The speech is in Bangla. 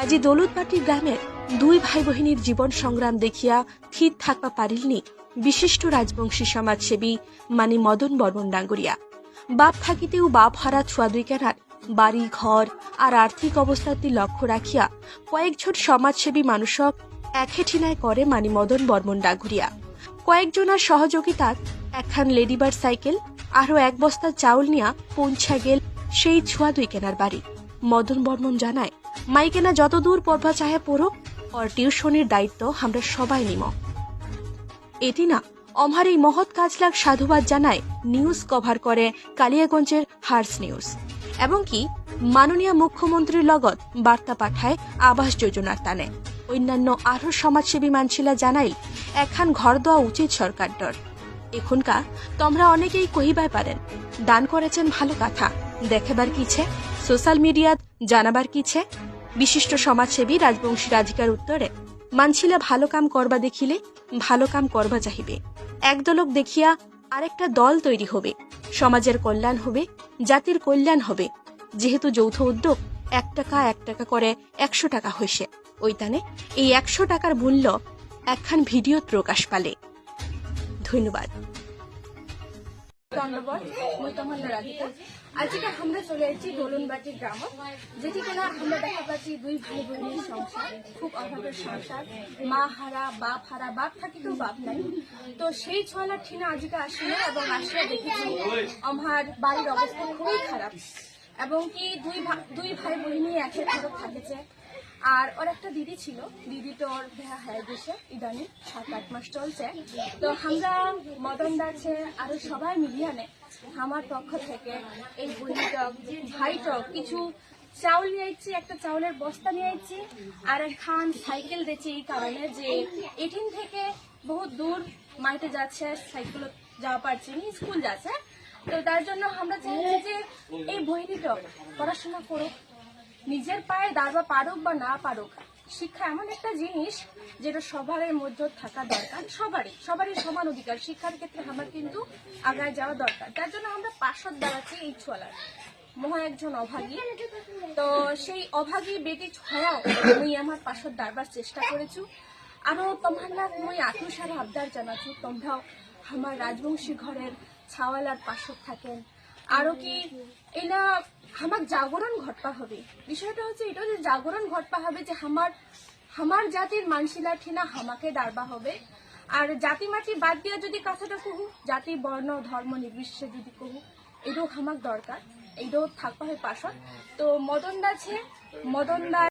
আজি দৌলতবাটি গ্রামের দুই ভাই বহিনীর জীবন সংগ্রাম দেখিয়া থির থাকবা পারিলনি বিশিষ্ট রাজবংশী সমাজসেবী মানে মদন বর্মন ডাঙ্গুরিয়া। বাপ থাকিতেও বাপ হারা ছুয়া দুই কেনার বাড়ি ঘর আর আর্থিক অবস্থাটি লক্ষ্য রাখিয়া কয়েকজন সমাজসেবী মানুষক একহেঠিনায় করে মানে মদন বর্মন ডাঙ্গুরিয়া। কয়েকজনের সহযোগিতার একখান লেডিবার্ড সাইকেল আরো এক বস্তা চাউল নিয়া পৌঁছা গেল সেই ছুয়া দুই কেনার বাড়ি। মদন বর্মন জানায়, মাইকেনা যত দূর পড়বা চাহে পড়ুক, ওর টিউশনের দায়িত্ব আমরা সবাই নিম। এটি না আমার এই মহৎ কাজ লাগ সাধুবাদ জানায় নিউজ কভার করে কালিয়াগঞ্জের হার্স নিউজ, এবং কি মাননীয় মুখ্যমন্ত্রীর লগত বার্তা পাঠায় আবাস যোজনার টানে। অন্যান্য আরো সমাজসেবী মানছিলা জানাইল একখান ঘর দেওয়া উচিত সরকারটার। এখনকা তোমরা অনেকেই কহিবাই পারেন দান করেছেন ভালো কথা, দেখাবার কিছে সোশ্যাল মিডিয়াত জানাবার কিছে। বিশিষ্ট সমাজসেবী রাজবংশী রাধিকার উত্তরে, মানছিলা ভালো কাম করবা দেখিলে ভালো কাম করবা চাহিবে, একদলক দেখিয়া আরেকটা দল তৈরি হবে, সমাজের কল্যাণ হবে, জাতির কল্যাণ হবে। যেহেতু যৌথ উদ্যোগ 1 টাকা করে 100 টাকা হইছে, ওইটানে এই 100 টাকার মূল্য একখান ভিডিও প্রকাশ পালে। ধন্যবাদ। আজকে আমরা চলে এসেছি দোলনবাটি গ্রাম, যেটি কিনা আমরা দেখা পাচ্ছি দুই ভাই বোনের সংসার, খুব অভাবের সংসার, মা হারা বাপ হারা, বাপ থাকিতেও বাপ নাই। তো সেই ছলার ঠিনা আজকে আসলে এবং আসলে দেখেছি আমার বাড়ির অবস্থা খুবই খারাপ, এবং কি দুই ভাই বোনই একের ঘরে থাকেছে। আর ওর একটা দিদি ছিল, দিদি তো ওর বিয়া হয়ে গেছে ইদানি 7-8 মাস চলছে। তো আমরা মদন দাছে আরো সবাই মিলিয়ে নে আমার পক্ষ থেকে এই বোনটক ভাইটক কিছু চাউল নিয়ে আইছি, একটা চাউলের বস্তা নিয়ে আইছি, আর একখান সাইকেল দিয়েছি এই কারণে যে এখান থেকে বহুত দূর মাইতে যাচ্ছে, সাইকেল যাওয়া পারছি না, স্কুল যাচ্ছে। তো তার জন্য আমরা চাইছি যে এই বহিনীটক পড়াশোনা করুক, নিজের পায়ে দাঁড়াবা পারুক বা না পারুক। শিক্ষা এমন একটা জিনিস যেটা সবার মধ্যে থাকা দরকার, সবারই সমান অধিকার। শিক্ষার ক্ষেত্রে আমার কিন্তু আগায় যাওয়া দরকার। তার জন্য আমরা পাশত দাঁড়াচ্ছি এই ছোয়ালার মহা একজন অভাগী। তো সেই অভাগী বেটি ছয়াও মুই আমার পাশত দাঁড়বার চেষ্টা করেছি। আরো তোমার মুই আত্মসার আবদার জানাচ্ছি, তোমরাও আমার রাজবংশী ঘরের ছাওয়ালার পাশত থাকেন। আরো কি এনা আমার জাগরণ ঘটপা হবে, বিষয়টা হচ্ছে এটা যে জাগরণ ঘটপা হবে যে আমার জাতির মানসিলা ঠিনা আমাকে দাঁড়বা হবে। আর জাতি মাটি বাদ দিয়া যদি কথাটা কহু, জাতি বর্ণ ধর্ম নির্বিশেষে যদি কহু, এটাও আমার দরকার, এইটাও থাকবা হয় পাশত। তো মদন দা